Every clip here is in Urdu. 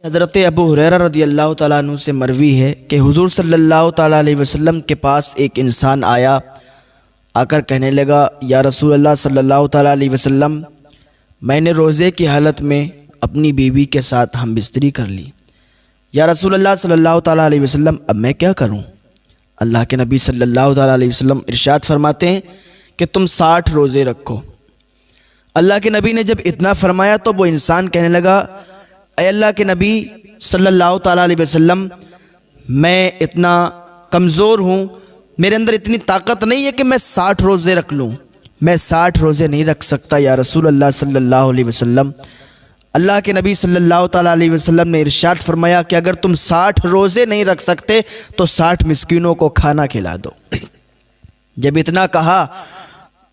حضرت ابو ہریرہ رضی اللہ تعالیٰ عنہ سے مروی ہے کہ حضور صلی اللہ تعالیٰ علیہ وسلم کے پاس ایک انسان آیا، آ کر کہنے لگا، یا رسول اللہ صلی اللہ تعالیٰ علیہ وسلم، میں نے روزے کی حالت میں اپنی بیوی کے ساتھ ہم بستری کر لی۔ یا رسول اللہ صلی اللہ تعالیٰ علیہ وسلم، اب میں کیا کروں؟ اللہ کے نبی صلی اللہ تعالیٰ علیہ وسلم ارشاد فرماتے ہیں کہ تم 60 روزے رکھو۔ اللہ کے نبی نے جب اتنا فرمایا تو وہ انسان کہنے لگا، اے اللہ کے نبی صلی اللہ تعالیٰ علیہ وسلم، میں اتنا کمزور ہوں، میرے اندر اتنی طاقت نہیں ہے کہ میں 60 روزے رکھ لوں، میں 60 روزے نہیں رکھ سکتا یا رسول اللہ صلی اللہ علیہ وسلم۔ اللہ کے نبی صلی اللہ تعالیٰ علیہ وسلم نے ارشاد فرمایا کہ اگر تم 60 روزے نہیں رکھ سکتے تو 60 مسکینوں کو کھانا کھلا دو۔ جب اتنا کہا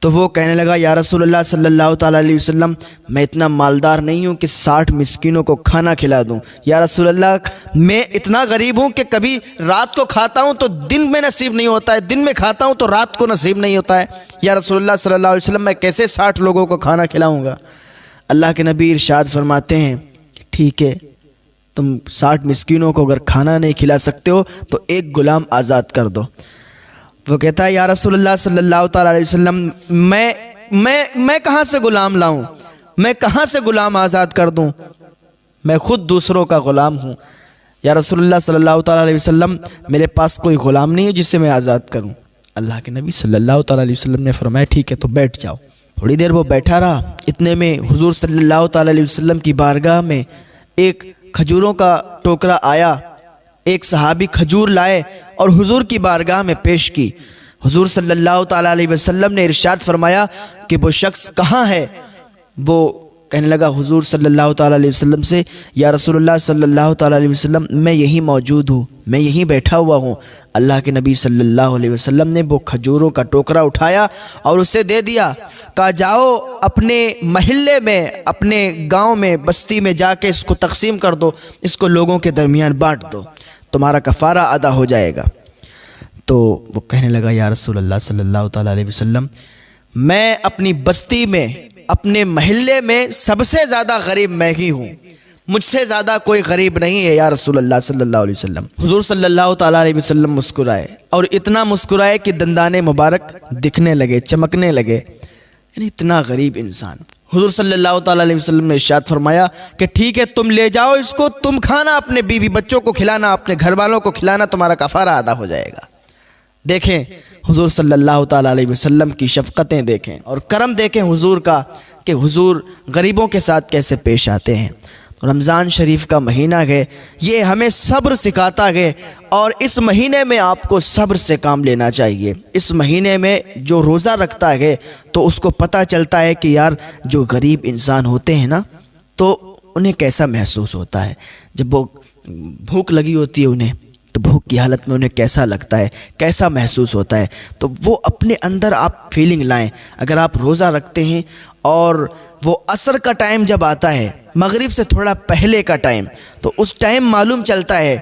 تو وہ کہنے لگا، یا رسول اللہ صلی اللہ تعالیٰ علیہ وسلم، میں اتنا مالدار نہیں ہوں کہ 60 مسکینوں کو کھانا کھلا دوں۔ یا رسول اللہ، میں اتنا غریب ہوں کہ کبھی رات کو کھاتا ہوں تو دن میں نصیب نہیں ہوتا ہے، دن میں کھاتا ہوں تو رات کو نصیب نہیں ہوتا ہے۔ یا رسول اللہ صلی اللہ علیہ وسلم، میں کیسے 60 لوگوں کو کھانا کھلاؤں گا؟ اللہ کے نبی ارشاد فرماتے ہیں، ٹھیک ہے، تم 60 مسکینوں کو اگر کھانا نہیں کھلا سکتے ہو تو ایک غلام آزاد کر دو۔ وہ کہتا ہے، یا رسول اللہ صلی اللہ تعالیٰ علیہ وسلم، میں کہاں سے غلام لاؤں؟ میں کہاں سے غلام آزاد کر دوں؟ میں خود دوسروں کا غلام ہوں۔ یا رسول اللہ صلی اللہ تعالیٰ علیہ وسلم، میرے پاس کوئی غلام نہیں ہے جسے میں آزاد کروں۔ اللہ کے نبی صلی اللہ تعالیٰ علیہ وسلم نے فرمایا، ٹھیک ہے، تو بیٹھ جاؤ۔ تھوڑی دیر وہ بیٹھا رہا، اتنے میں حضور صلی اللہ تعالیٰ علیہ وسلم کی بارگاہ میں ایک کھجوروں کا ٹوکرا آیا، ایک صحابی کھجور لائے اور حضور کی بارگاہ میں پیش کی۔ حضور صلی اللہ تعالیٰ علیہ وسلم نے ارشاد فرمایا کہ وہ شخص کہاں ہے؟ وہ کہنے لگا حضور صلی اللہ تعالیٰ علیہ وسلم سے، یا رسول اللہ صلی اللہ تعالیٰ علیہ وسلم، میں یہیں موجود ہوں، میں یہیں بیٹھا ہوا ہوں۔ اللہ کے نبی صلی اللہ علیہ وسلم نے وہ کھجوروں کا ٹوکرا اٹھایا اور اسے دے دیا، کہا جاؤ اپنے محلے میں، اپنے گاؤں میں، بستی میں جا کے اس کو تقسیم کر دو، اس کو لوگوں کے درمیان بانٹ دو، تمہارا کفارہ ادا ہو جائے گا۔ تو وہ کہنے لگا، یا رسول اللہ صلی اللہ تعالیٰ علیہ وسلم، میں اپنی بستی میں، اپنے محلے میں سب سے زیادہ غریب میں ہی ہوں، مجھ سے زیادہ کوئی غریب نہیں ہے یا رسول اللہ صلی اللہ علیہ وسلم۔ حضور صلی اللہ تعالیٰ علیہ وسلم مسکرائے، اور اتنا مسکرائے کہ دندان مبارک دکھنے لگے، چمکنے لگے، یعنی اتنا غریب انسان۔ حضور صلی اللہ تعالیٰ علیہ وسلم نے ارشاد فرمایا کہ ٹھیک ہے، تم لے جاؤ اس کو، تم کھانا، اپنے بیوی بچوں کو کھلانا، اپنے گھر والوں کو کھلانا، تمہارا کفارہ ادا ہو جائے گا۔ دیکھیں حضور صلی اللہ تعالیٰ علیہ وسلم کی شفقتیں دیکھیں اور کرم دیکھیں حضور کا، کہ حضور غریبوں کے ساتھ کیسے پیش آتے ہیں۔ رمضان شریف کا مہینہ ہے، یہ ہمیں صبر سکھاتا ہے، اور اس مہینے میں آپ کو صبر سے کام لینا چاہیے۔ اس مہینے میں جو روزہ رکھتا ہے تو اس کو پتہ چلتا ہے کہ یار جو غریب انسان ہوتے ہیں نا، تو انہیں کیسا محسوس ہوتا ہے، جب وہ بھوک لگی ہوتی ہے انہیں، تو بھوک کی حالت میں انہیں کیسا لگتا ہے، کیسا محسوس ہوتا ہے۔ تو وہ اپنے اندر آپ فیلنگ لائیں۔ اگر آپ روزہ رکھتے ہیں اور وہ عصر کا ٹائم جب آتا ہے، مغرب سے تھوڑا پہلے کا ٹائم، تو اس ٹائم معلوم چلتا ہے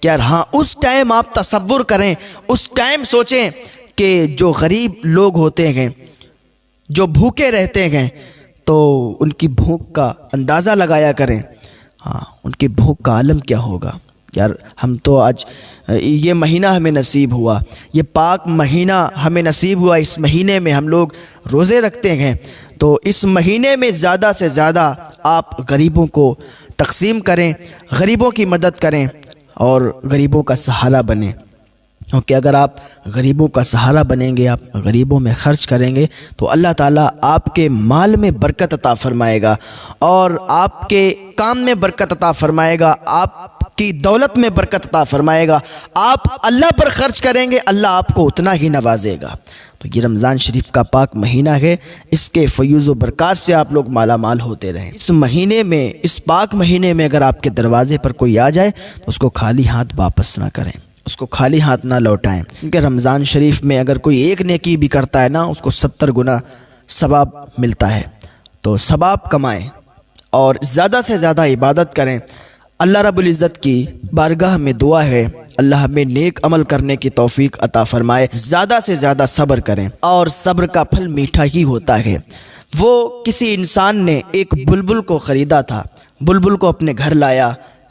کہ یار ہاں، اس ٹائم آپ تصور کریں، اس ٹائم سوچیں کہ جو غریب لوگ ہوتے ہیں، جو بھوکے رہتے ہیں، تو ان کی بھوک کا اندازہ لگایا کریں۔ ہاں، ان کی بھوک کا عالم کیا ہوگا۔ یار ہم تو آج یہ مہینہ ہمیں نصیب ہوا، یہ پاک مہینہ ہمیں نصیب ہوا، اس مہینے میں ہم لوگ روزے رکھتے ہیں، تو اس مہینے میں زیادہ سے زیادہ آپ غریبوں کو تقسیم کریں، غریبوں کی مدد کریں اور غریبوں کا سہارا بنیں، کیونکہ اگر آپ غریبوں کا سہارا بنیں گے، آپ غریبوں میں خرچ کریں گے، تو اللہ تعالیٰ آپ کے مال میں برکت عطا فرمائے گا، اور آپ کے کام میں برکت عطا فرمائے گا، آپ کی دولت میں برکت عطا فرمائے گا۔ آپ اللہ پر خرچ کریں گے، اللہ آپ کو اتنا ہی نوازے گا۔ تو یہ رمضان شریف کا پاک مہینہ ہے، اس کے فیوز و برکات سے آپ لوگ مالا مال ہوتے رہیں۔ اس مہینے میں، اس پاک مہینے میں اگر آپ کے دروازے پر کوئی آ جائے تو اس کو خالی ہاتھ واپس نہ کریں، اس کو خالی ہاتھ نہ لوٹائیں، کیونکہ رمضان شریف میں اگر کوئی ایک نیکی بھی کرتا ہے نا، اس کو 70 گنا ثواب ملتا ہے۔ تو ثواب کمائیں اور زیادہ سے زیادہ عبادت کریں۔ اللہ رب العزت کی بارگاہ میں دعا ہے، اللہ ہمیں نیک عمل کرنے کی توفیق عطا فرمائے، زیادہ سے زیادہ صبر کریں، اور صبر کا پھل میٹھا ہی ہوتا ہے۔ وہ کسی انسان نے ایک بلبل کو خریدا تھا، بلبل کو اپنے گھر لایا،